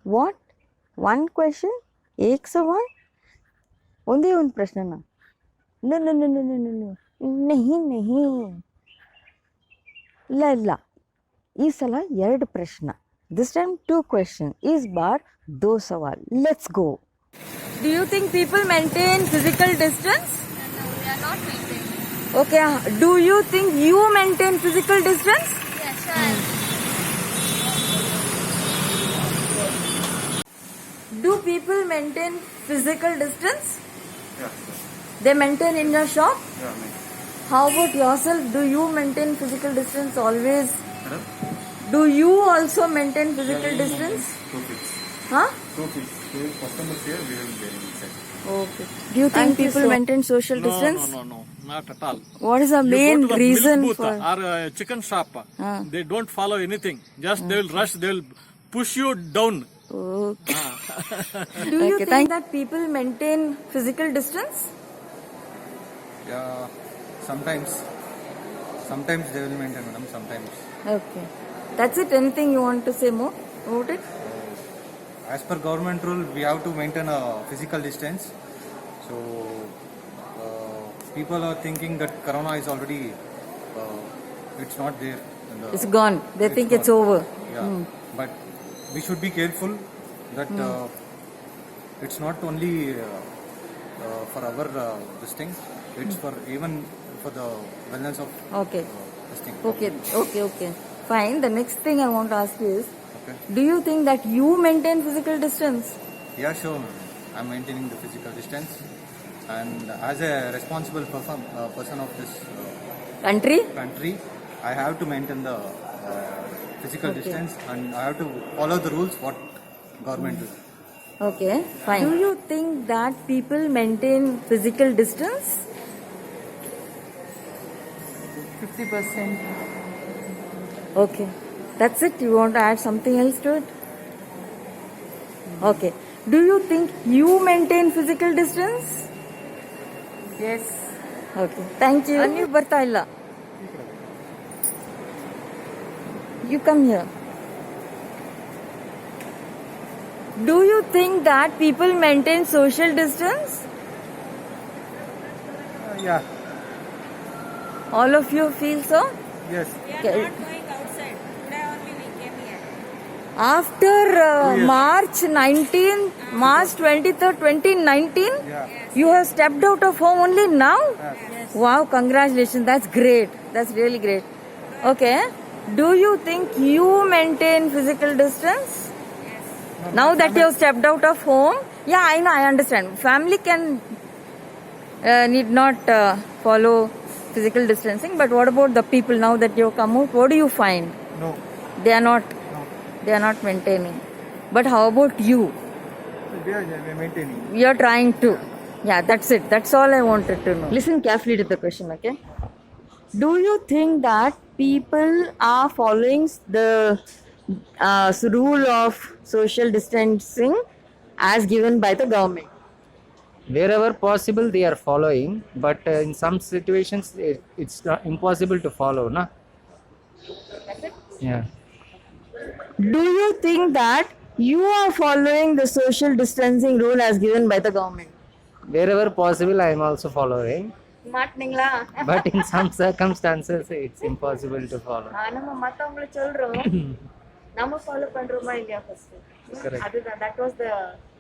What? One question? एक सवाल? ಒಂದೇ ಒಂದು ಪ್ರಶ್ನೆನಾ? No, no, no, no, no, no, no. नहीं नहीं ಇಲ್ಲ ಈ ಸಲ 2 ಪ್ರಶ್ನೆ. This time 2 question. इस बार 2 सवाल. Let's go. Do you think people maintain physical distance? No, we are not maintaining. Okay. Do you think you maintain physical distance? Yes, sure. Do people maintain physical distance? Yeah. They maintain in your shop? Yeah, ma'am. How about yourself? Do you maintain physical distance always? Madam? Do you also maintain physical distance? 2 feet. Huh? 2 feet. Customers here, we will be inside. Okay. Do you think people maintain social distance? No, not at all. What is the You main go to the reason milk booth for? or a chicken shop, Ah. they don't follow anything. Just they will rush, they will push you down. Okay. Do you think that people maintain physical distance? Yeah, sometimes they will maintain, madam, sometimes. Okay. That's it. Anything you want to say more about it? As per government rule, we have to maintain a physical distance. So, people are thinking that corona is already, it's not there. It's gone. They think it's over. Yeah, but we should be careful that it's not only for our this thing, it's for even for the wellness of Okay. this thing. Okay. Fine. The next thing I want to ask you is, Okay. do you think that you maintain physical distance? Yeah, sure. I'm maintaining the physical distance, and as a responsible person of this Country? country, I have to maintain the physical distance, and I have to follow the rules what government will. Okay. Fine. Do you think that people maintain physical distance? 50%. Okay. That's it? You want to add something else to it? Okay. Do you think you maintain physical distance? Yes. Okay. Thank you. ನೀವು ಬರ್ತಾ ಇಲ್ಲ. You come here. Do you think that people maintain social distance? Yeah. All of you feel so? Yes. Okay. Going outside. Today only we came here. After March 23rd, 2019, Yeah. you have stepped out of home only now? Wow, congratulations. That's great. That's really great. Okay. Do you think you maintain physical distance? Now that you have stepped out of home? Yeah, I know, I understand. Family can need not follow physical distancing, but what about the people now that you have come out? What do you find? No. They are not. No. They are not maintaining. But how about you? We are maintaining. You are trying to. Yeah, that's it. That's all I wanted to know. Listen carefully to the question, okay? Do you think that people are following the rule of social distancing as given by the government? Wherever possible they are following, but in some situations it's not impossible to follow, na? Yeah. Do you think that you are following the social distancing rule as given by the government? Wherever possible I am also following, மாட்டீங்களா? but in some circumstances it's impossible to follow. நம்ம மத்தவங்களை சொல்றோம். நம்ம follow பண்றோமா இல்லையா first? Correct. அதுதான். That was the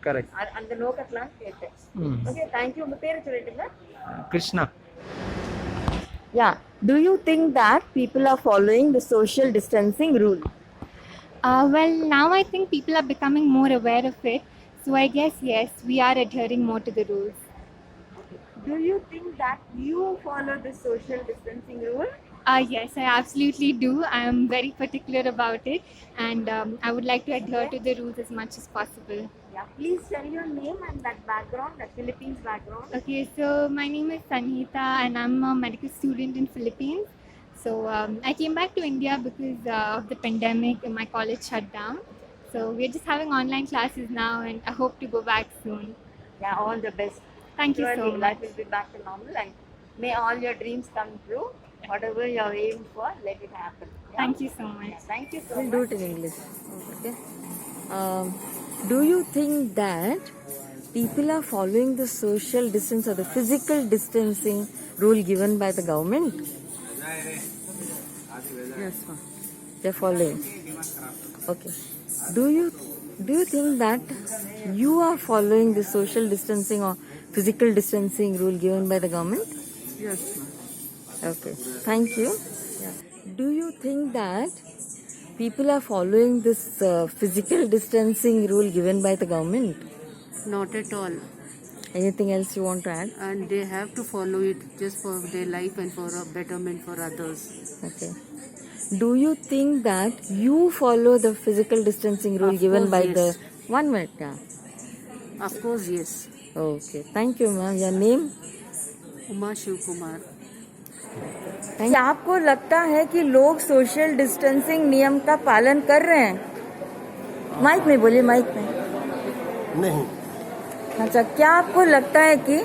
Correct. அந்த நோக்கத்துல கேட்டேன். Okay, thank you. உங்க பேரை சொல்லிட்டுங்க. Krishna. Yeah. Do you think that people are following the social distancing rule? Well, now I think people are becoming more aware of it. So I guess, yes, we are adhering more to the rules. Do you think that you follow the social distancing rule? Yes, I absolutely do. I am very particular about it. And I would like to adhere to the rules as much as possible. Yeah. Please tell your name and that background, that Philippines background. Okay, so my name is Sanhita and I'm a medical student in Philippines. So I came back to India because of the pandemic and my college shut down. So we're just having online classes now and I hope to go back soon. Yeah, all the best. Thank you so Surely much. life will be back to normal and may all your dreams come true. Whatever you're aiming for, let it happen. Yeah? Thank you so much. Thank you so much. We'll do it in English. Okay. Do you think that people are following the social distance or the physical distancing rule given by the government? Yes, ma'am. They're following. Okay. Do you think that you are following the social distancing or physical distancing rule given by the government? Yes, ma'am. Okay. Thank you. Do you think that people are following this physical distancing rule given by the government? Not at all. Anything else you want to add? And they have to follow it just for their life and for a betterment for others. Okay. Do you think that you follow the physical distancing rule Of given course, by yes. the 1 minute? Yeah. Of course, yes. Okay. Thank you, ma'am. Your name? Uma Shiv Kumar. क्या आपको लगता है कि लोग social distancing नियम का पालन कर रहे हैं? माइक में बोलिए, माइक में. नहीं. अच्छा, क्या आपको लगता है कि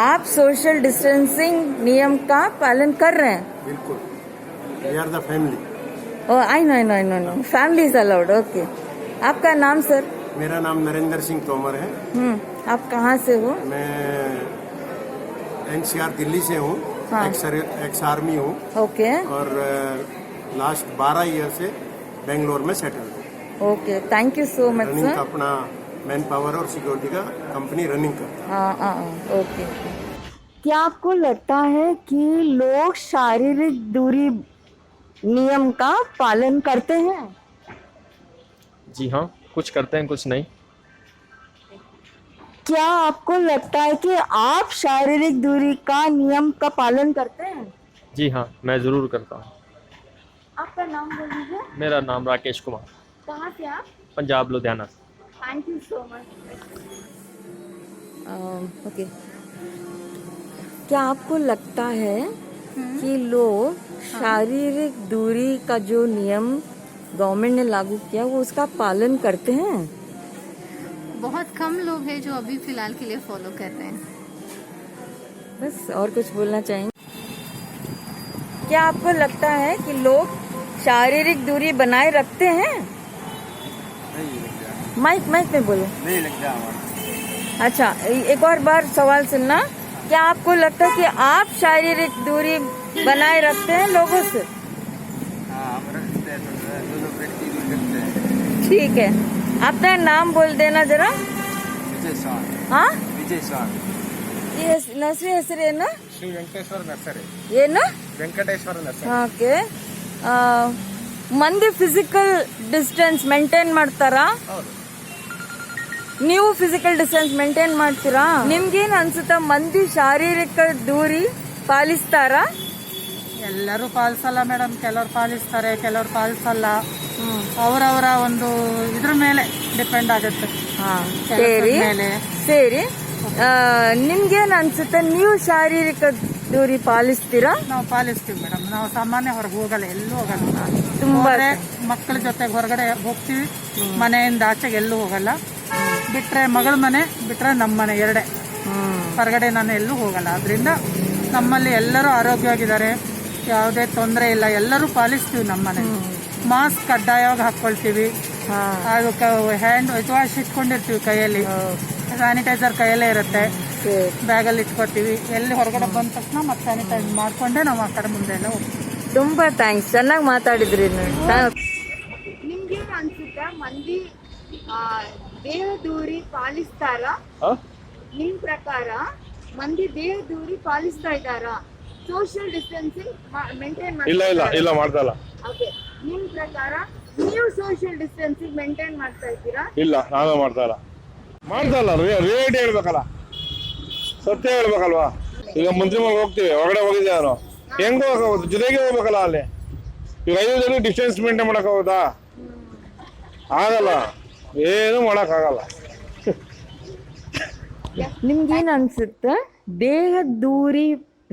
आप सोशल डिस्टेंसिंग नियम का पालन कर रहे हैं? बिल्कुल. We are the family. Oh, I know. Family is allowed. Okay. आपका नाम सर? मेरा नाम नरेंद्र सिंह तोमर है. आप कहाँ से हो? मैं एनसीआर दिल्ली से हूँ. हाँ. एक्स आर्मी हूँ. ओके. और लास्ट 12 ईयर से बेंगलोर में सेटल हूँ. Okay. Thank you so much running sir. का अपना मैन पावर और सिक्योरिटी का कंपनी रनिंग करता है. हाँ. ओके. क्या आपको लगता है कि लोग शारीरिक दूरी नियम का पालन करते हैं? जी हाँ, कुछ करते हैं कुछ नहीं. क्या आपको लगता है कि आप शारीरिक दूरी का नियम का पालन करते हैं? जी हाँ, मैं ज़रूर करता हूँ. आपका नाम बोल दीजिए. मेरा नाम राकेश कुमार, कहाँ से आप? पंजाब लुधियाना से. Thank you so much. Okay. क्या आपको लगता है कि लोग शारीरिक दूरी का जो नियम गवर्नमेंट ने लागू किया वो उसका पालन करते हैं? बहुत कम लोग हैं जो अभी फिलहाल के लिए फॉलो कर रहे हैं. बस. और कुछ बोलना चाहेंगे? क्या आपको लगता है कि लोग शारीरिक दूरी बनाए रखते हैं? माइक में बोलो. नहीं लगता हमारा. अच्छा, एक और बार सवाल सुनना. क्या आपको लगता है कि आप शारीरिक दूरी बनाए रखते हैं लोगों से? ठीक है. अपना नाम बोल देना जरा. ವಿಜಯ್ ಸ್ವಾಮಿ. हाँ, ವಿಜಯ್ ಸ್ವಾಮಿ. ಈ ನರ್ಸರಿ ಹೆಸರೇನು? ಶ್ರೀ ವೆಂಕಟೇಶ್ವರ ನರ್ಸರಿ. ಏನು? ವೆಂಕಟೇಶ್ವರ ನರ್ಸರಿ. ಓಕೆ. ಮಂದಿ ಫಿಸಿಕಲ್ ಡಿಸ್ಟೆನ್ಸ್ ಮೇಂಟೈನ್ ಮಾಡ್ತಾರಾ? ಹೌದು. ನೀವು ಫಿಸಿಕಲ್ ಡಿಸ್ಟೆನ್ಸ್ ಮೇಂಟೈನ್ ಮಾಡ್ತೀರಾ? ನಿಮ್ಗೇನ್ ಅನ್ಸುತ್ತಾ ಮಂದಿ ಶಾರೀರಿಕ ದೂರಿ ಪಾಲಿಸ್ತಾರಾ? ಎಲ್ಲರೂ ಪಾಲಿಸಲ್ಲ ಮೇಡಮ್. ಕೆಲವ್ರು ಪಾಲಿಸ್ತಾರೆ, ಕೆಲವ್ರು ಪಾಲಿಸಲ್ಲ. ಅವರವರ ಒಂದು ಇದ್ರ ಮೇಲೆ ಡಿಪೆಂಡ್ ಆಗುತ್ತೆ. ಸೇರಿ ಮೇಲೆ ಸೇರಿ ನಿಮ್ಗೇನ್ ಅನ್ಸುತ್ತೆ? ನೀವು ಶಾರೀರಿಕ ದೂರಿ ಪಾಲಿಸ್ತೀರಾ? ನಾವು ಪಾಲಿಸ್ತೀವಿ ಮೇಡಮ್. ನಾವು ಸಾಮಾನ್ಯ ಹೊರಗೆ ಹೋಗಲ್ಲ, ಎಲ್ಲೂ ಹೋಗಲ್ಲ. ತುಂಬಾ ಮಕ್ಕಳ ಜೊತೆ ಹೊರಗಡೆ ಹೋಗ್ತೀವಿ, ಮನೆಯಿಂದ ಆಚೆಗೆ ಎಲ್ಲೂ ಹೋಗಲ್ಲ. ಬಿಟ್ರೆ ಮಗಳ ಮನೆ, ಬಿಟ್ರೆ ನಮ್ಮ ಮನೆ ಎರಡೇ. ಹೊರಗಡೆ ನಾನು ಎಲ್ಲೂ ಹೋಗಲ್ಲ. ಅದರಿಂದ ನಮ್ಮಲ್ಲಿ ಎಲ್ಲರೂ ಆರೋಗ್ಯವಾಗಿದ್ದಾರೆ, ಯಾವುದೇ ತೊಂದರೆ ಇಲ್ಲ. ಎಲ್ಲರೂ ಪಾಲಿಸ್ತೀವಿ ನಮ್ಮ ಮನೆ. ಮಾಸ್ಕ್ ಕಡ್ಡಾಯವಾಗಿ ಹಾಕ್ಕೊಳ್ತೀವಿ. ಅದಕ್ಕೆ ಹ್ಯಾಂಡ್ ವಾಶ್ ಇಟ್ಕೊಂಡಿರ್ತೀವಿ ಕೈಯಲ್ಲಿ. ಸ್ಯಾನಿಟೈಸರ್ ಕೈಯಲ್ಲೇ ಇರುತ್ತೆ, ಬ್ಯಾಗಲ್ಲಿ ಇಟ್ಕೊತೀವಿ. ಎಲ್ಲಿ ಹೊರಗಡೆ ಬಂದ ತಕ್ಷಣ ಮತ್ತೆ ಸ್ಯಾನಿಟೈಸ್ ಮಾಡ್ಕೊಂಡೆ ನಾವು ಆ ಕಡೆ ಮುಂದೆ ಎಲ್ಲ ಹೋಗ್ತೀವಿ. ತುಂಬಾ ಥ್ಯಾಂಕ್ಸ್. ಚೆನ್ನಾಗಿ ಮಾತಾಡಿದ್ರಿ. ನಿಮ್ಗೆ ಅನ್ಸುತ್ತಾ ಮಂದಿ ದೇಹ ದೂರಿ ಪಾಲಿಸ್ತಾರಾ? ನಿಮ್ ಪ್ರಕಾರ ಮಂದಿ ದೇಹ ದೂರಿ ಪಾಲಿಸ್ತಾ ಇದ್ದಾರಾ? ಸೋಷಿಯಲ್ ಡಿಸ್ಟೆನ್ಸಿಂಗ್ ಮೇಂಟೈನ್ ಇಲ್ಲ ಮಾಡ್ತಾ ಇಲ್ಲ. ಓಕೆ. ನಿಮ್ ಪ್ರಕಾರ ನೀವು ಸೋಷಿಯಲ್ ಡಿಸ್ಟೆನ್ಸಿಂಗ್ ಮೇಂಟೈನ್ ಮಾಡ್ತಾ ಇದ್ದೀರಾ? ಇಲ್ಲ, ನಾನು ಮಾಡ್ತಾ ಇಲ್ಲ. ರೇಟ್ ಹೇಳ್ಬೇಕಲ್ಲ, ಸತ್ಯ ಹೇಳ್ಬೇಕಲ್ವಾ? ಈಗ ಮಂತ್ರಿ ಮನೆಗೆ ಹೋಗ್ತೀವಿ, ಹೊರಗಡೆ ಹೋಗಿದ್ದೆ ನಾನು, ಹೆಂಗ ಹೋಗೋದು? ಜೊತೆಗೆ ಹೋಗ್ಬೇಕಲ್ಲ. ಅಲ್ಲಿ ಈಗ 5 ಜನ ಡಿಸ್ಟೆನ್ಸ್ ಮೇಂಟೈನ್ ಮಾಡಕ್ ಹೋಗುತ್ತಾ? ಆಗಲ್ಲ, ಏನು ಮಾಡಕ್ ಆಗಲ್ಲ. ನಿಮ್ಗೇನ್ ಅನ್ಸುತ್ತೆ? ದೇಹ ದೂರಿ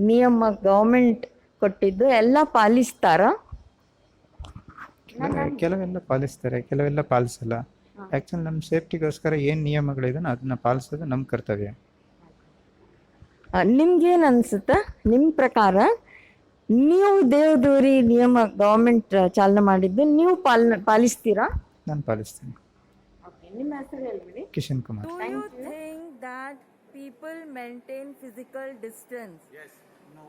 ನಿಯಮ ಗವರ್ಮೆಂಟ್ ಕೊಟ್ಟಿದ್ದು ಎಲ್ಲ ಪಾಲಿಸ್ತಾರಾ? ಕೆಲವೆಲ್ಲ ಪಾಲಿಸ್ತಾರೆ, ಕೆಲವೆಲ್ಲ ಪಾಲಿಸಲ್ಲ. ಆಕ್ಚುಲಿ ನಮ್ಮ ಸೇಫ್ಟಿಗೋಸ್ಕರ ಏನು ನಿಯಮಗಳಿದೆ ಅದನ್ನ ಪಾಲಿಸೋದು ನಮ್ಮ ಕರ್ತವ್ಯ. ನಿಮ್ಗೇನ್ ಅನ್ಸುತ್ತೆ? ನಿಮ್ ಪ್ರಕಾರ ನೀವು ದೇವದೂರಿ ನಿಯಮ ಗವರ್ಮೆಂಟ್ ಚಾಲನೆ ಮಾಡಿದ್ದು ನೀವು ಪಾಲಿಸ್ತೀರಾ? ನಾನು ಪಾಲಿಸ್ತೀನಿ. ನಿಮ್ಮ ಹೆಸರು ಹೇಳ್ಬಿಡಿ. Kishan Kumar. Do you think that people maintain physical distance? Yes. No.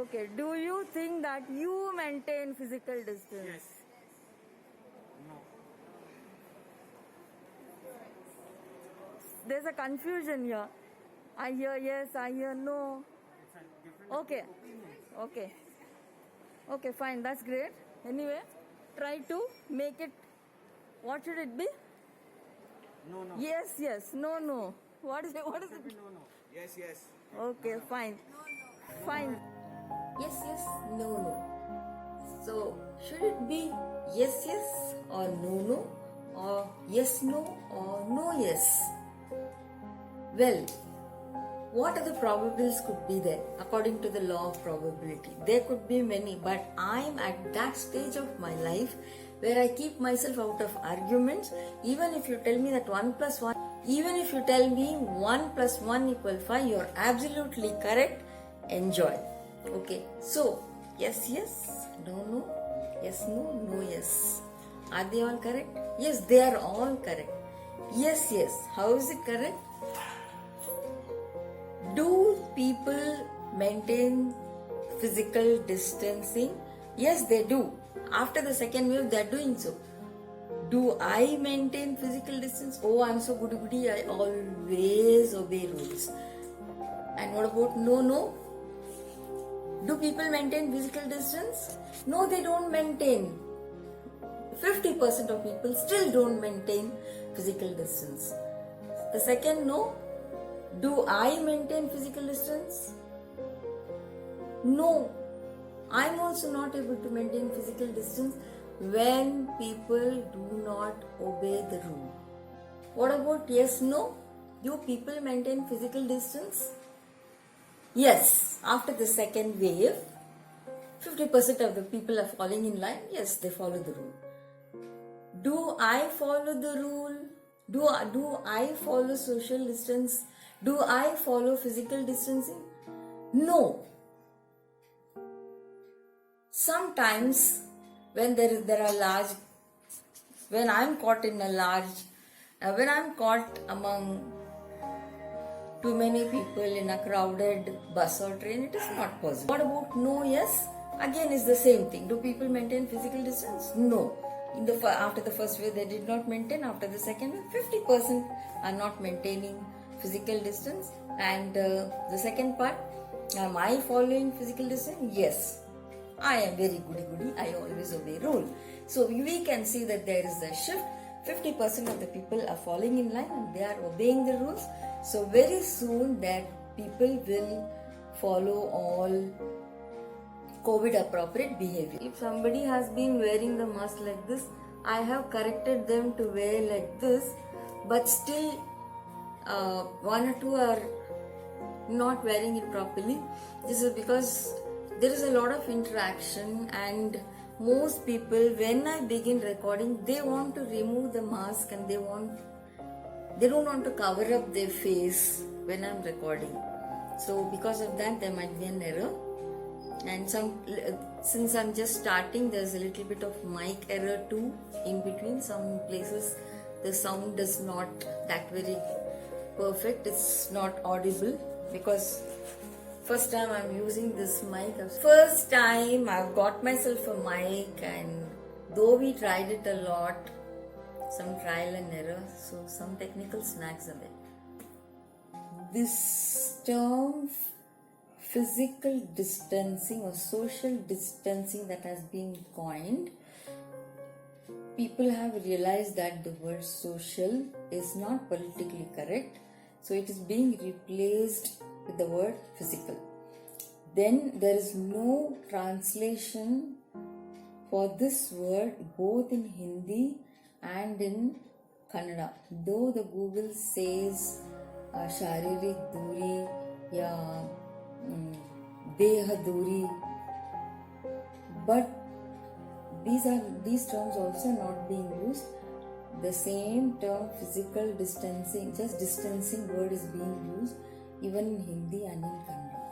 Okay. Do you think that you maintain physical distance? Yes. No. There's a confusion here. I hear yes, I hear no. Okay. Okay. Okay, fine. That's great. Anyway, try to make it. What should it be? No. No. Yes, yes. No, no. What is it? What is it? No. No. Yes. Yes. Okay, fine. Fine. Yes, yes. No, no. So, should it be yes, yes or no, no? Or yes, no or no, yes? Well, what are the probables could be there according to the law of probability? There could be many, but I'm at that stage of my life where I keep myself out of arguments. Even if you tell me that 1 plus 1, even if you tell me 1 plus 1 equal 5, you're absolutely correct. Enjoy. Okay, so yes, yes, no, no, yes, no, no, yes. Are they all correct? Yes, they are all correct. Yes, yes. How is it correct? Do people maintain physical distancing? Yes, they do. After the second wave, they are doing so. Do I maintain physical distance? Oh, I'm so goody. I always obey rules. And what about no, no? Do people maintain physical distance? No, they don't maintain. 50% of people still don't maintain physical distance. The second no. Do I maintain physical distance? No. I'm also not able to maintain physical distance when people do not obey the rule. What about yes, no? Do people maintain physical distance? Yes. After the second wave, 50% of the people are falling in line. Yes, they follow the rule. Do I follow the rule? Do I follow social distance? Do I follow physical distancing? No. Sometimes when when I'm caught among too many people in a crowded bus or train, it is not possible. What about no, yes? Again, is the same thing. Do people maintain physical distance? No. After the first wave, they did not maintain. After the second wave, 50% are not maintaining physical distance. And the second part, am I following physical distance? Yes. I am very goody. I always obey rule. So we can see that there is a shift. 50% of the people are falling in line and they are obeying the rules. So very soon that people will follow all COVID appropriate behavior. If somebody has been wearing the mask like this, I have corrected them to wear like this, but still one or two are not wearing it properly. This is because there is a lot of interaction, and most people, when I begin recording, they want to remove the mask and they don't want to cover up their face when I'm recording. So because of that, there might be an error. And since I'm just starting, there's a little bit of mic error too in between. Some places the sound is not that very perfect. It's not audible because first time I'm using this mic. First time I've got myself a mic, and though we tried it a lot, some trial and error, so some technical snags are there. This term physical distancing or social distancing that has been coined, people have realized that the word social is not politically correct, so it is being replaced with the word physical. Then there is no translation for this word both in Hindi and in Kannada. Though the Google says Sharirik Duri ya Deha Duri, but these terms also not being used. The same term physical distancing, just distancing word is being used even in Hindi and in Kannada.